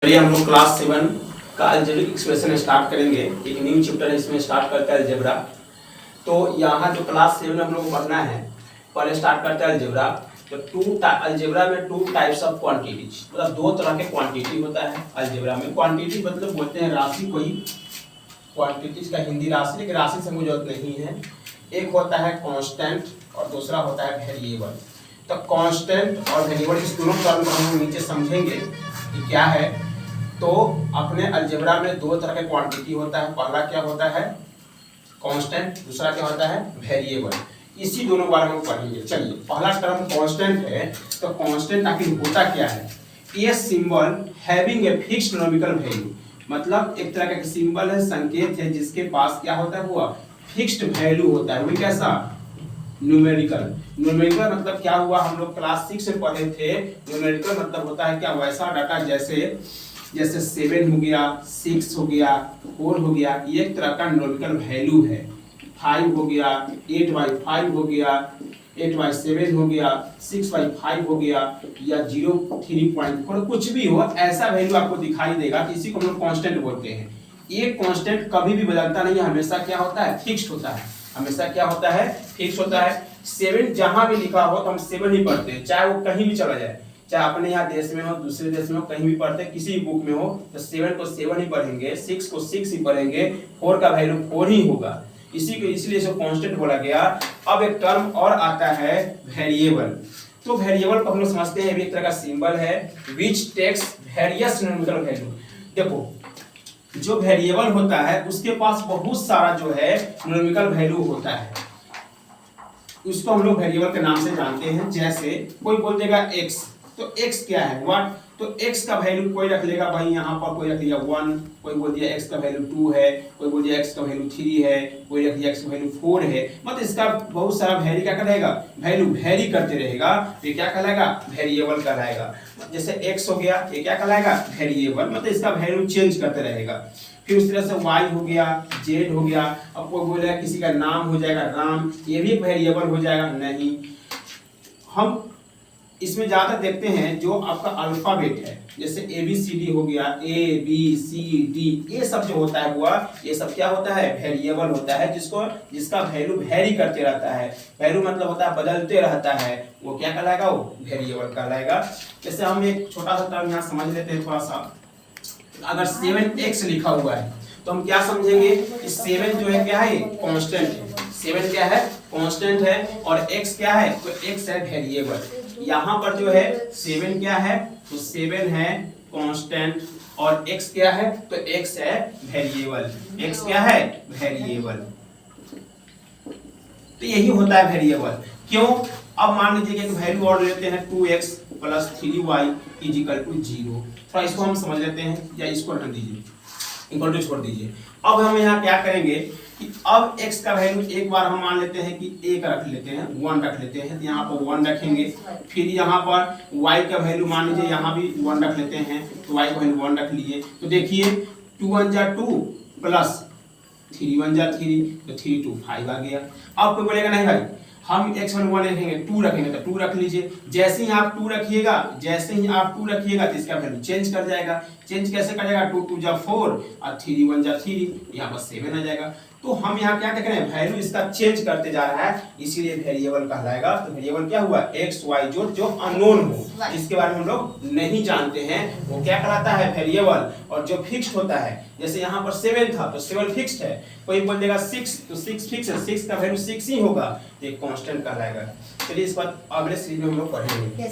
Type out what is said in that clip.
चलिए हम लोग क्लास 7 का अलजेब्रिक एक्सप्रेशन स्टार्ट करेंगे। एक न्यू चैप्टर है, इसमें स्टार्ट करते हैं अलजेब्रा। तो यहाँ जो क्लास 7 में हम लोग पढ़ना है, पहले स्टार्ट करते हैं अलजेब्रा। तो अलजेब्रा में टू टाइप्स ऑफ क्वांटिटीज, मतलब दो तरह के क्वांटिटी होता है अलजेब्रा में। क्वांटिटी मतलब बोलते हैं राशि, कोई क्वांटिटीज का हिंदी राशि, लेकिन राशि से मुझे जरूरत नहीं है। एक होता है कांस्टेंट और दूसरा होता है वेरिएबल। तो कांस्टेंट और वेरिएबल इस दोनों टर्म को हम नीचे समझेंगे कि क्या है। तो अपने अलजेब्रा में दो तरह के क्वांटिटी होता है। पहला क्या होता है कांस्टेंट, दूसरा क्या होता है वेरिएबल। इसी दोनों बारे में पढ़ेंगे। चलिए, पहला टर्म कांस्टेंट है। तो कांस्टेंट आखिर होता क्या है? ये symbol having a fixed numerical value, मतलब एक तरह का सिंबल है, संकेत है, जिसके पास क्या होता है वो फिक्स्ड वैल्यू होता है। वो कैसा? न्यूमेरिकल। न्यूमेरिकल मतलब क्या हुआ, हम लोग क्लास 6 में पढ़े थे। न्यूमेरिकल मतलब होता है क्या, वैसा डाटा जैसे 7 हो गया, 6 हो गया, 4 हो गया, ये एक तरह का न्यूमेरिकल वैल्यू है। 5 हो गया, 8/5 हो गया, 8/7 हो गया, 6/5 हो गया, या 0.3.4 कुछ भी हो, ऐसा वैल्यू आपको दिखाई देगा। इसी को हम लोग कांस्टेंट बोलते हैं। ये कांस्टेंट कभी भी बदलता नहीं है, हमेशा क्या होता है फिक्स्ड होता है। हमेशा क्या होता है फिक्स होता है। 7 जहां भी लिखा हो तो हम 7 ही पढ़ते हैं, चाहे वो कहीं भी चला जाए, चाहे अपने यहाँ देश में हो, दूसरे देश में हो, कहीं भी पढ़ते हैं, किसी भी बुक में हो तो 7 को 7 ही पढ़ेंगे, 6 को 6 ही पढ़ेंगे, 4 का वैल्यू 4 ही होगा। इसलिए इसको कांस्टेंट बोला गया। अब एक टर्म और आता है वेरिएबल। तो वेरिएबल को हम लोग समझते हैं, एक तरह का सिंबल है which takes various numerical value. देखो, जो वेरिएबल होता है उसके पास बहुत सारा जो है न्यूमेरिकल वैल्यू होता है, उसको हम लोग वेरिएबल के नाम से जानते हैं। जैसे कोई बोल देगा x, तो x क्या है व्हाट, तो x का वैल्यू कोई रख लेगा भाई, यहाँ पर कोई रख लिया 1, कोई बोल दिया x का वैल्यू 2 है, कोई बोल दिया x का वैल्यू 3 है, कोई रख दिया x का वैल्यू 4 है। मतलब इसका बहुत सारा वैल्यू क्या करेगा, वैल्यू वेरी करते रहेगा। ये क्या कहलाएगा, वेरिएबल कहलाएगा। जैसे x हो गया, ये क्या कहलाएगा, वेरिएबल, मतलब इसका वैल्यू चेंज करते रहेगा। फिर उस तरह से y हो गया, z हो गया। अब कोई बोलेगा किसी का नाम हो जाएगा राम, ये भी एक वेरिएबल हो जाएगा। नहीं, हम इसमें ज्यादा देखते हैं जो आपका अल्फाबेट है, जैसे ABCD हो गया, ABCD, ये सब जो होता है हुआ, ये सब क्या होता है, वेरिएबल होता है, जिसका वैल्यू वेरी करते रहता है। वैल्यू मतलब होता है बदलते रहता है, वो क्या कहलाएगा, वो वेरिएबल कहलाएगा। जैसे हम एक छोटा सा टर्म यहाँ समझ लेते हैं थोड़ा सा। अगर 7x लिखा हुआ है तो हम क्या समझेंगे कि 7 जो है क्या है, कांस्टेंट है। 7 क्या है, कांस्टेंट है, और x क्या है, तो x है वेरिएबल। यहाँ पर जो है 7 क्या है, तो 7 है कांस्टेंट, और x क्या है, तो x है वेरिएबल। x क्या है, वेरिएबल। तो यही होता है वेरिएबल। क्यों? अब मान लीजिए कि एक वैल्यू और लेते हैं 2x + 3y = 0। थोड़ा इसको हम समझ लेते हैं, या इसको रख दीजिए, इक्वल टू छोड़ दीजिए। अब हम यहाँ क्या करेंगे कि अब x का वैल्यू एक बार हम मान लेते हैं कि 1 रख लेते हैं, 1 रख लेते हैं, तो यहाँ पर 1 रखेंगे। फिर यहाँ पर y का वैल्यू मान लीजिए, यहाँ भी 1 रख लेते हैं, तो y का वैल्यू 1 रख लिए। तो देखिए 2 × 2 + 3 × 3, तो 3 × 2 5 आ गया। अब कोई बोलेगा नहीं भाई हम x 1 रखेंगे, 2 रखेंगे, तो 2 रख लीजिए। जैसे ही आप 2 रखिएगा, तो इसका वैल्यू चेंज कर जाएगा। चेंज कैसे करेगा, 2 × 2 = 4 और 3 × 1 = 3, यहाँ पर 7 आ जाएगा। तो हम यहाँ क्या देख रहे हैं, वैल्यू इसका चेंज करते जा रहा है, इसीलिए वेरिएबल कहलाएगा। तो वेरिएबल क्या हुआ, x y जो अननोन हो, जिसके बारे में हम लोग नहीं जानते हैं, वो क्या कहलाता है, वेरिएबल। और जो फिक्स्ड होता है, जैसे यहाँ पर 7 था तो 7 फिक्स्ड है। कोई बोल देगा 6, तो 6 फिक्स है, 6 का वैल्यू 6 ही होगा, तो एक कांस्टेंट कहलाएगा। चलिए इस बात अगले सीरीज में हम लोग पढ़ेंगे।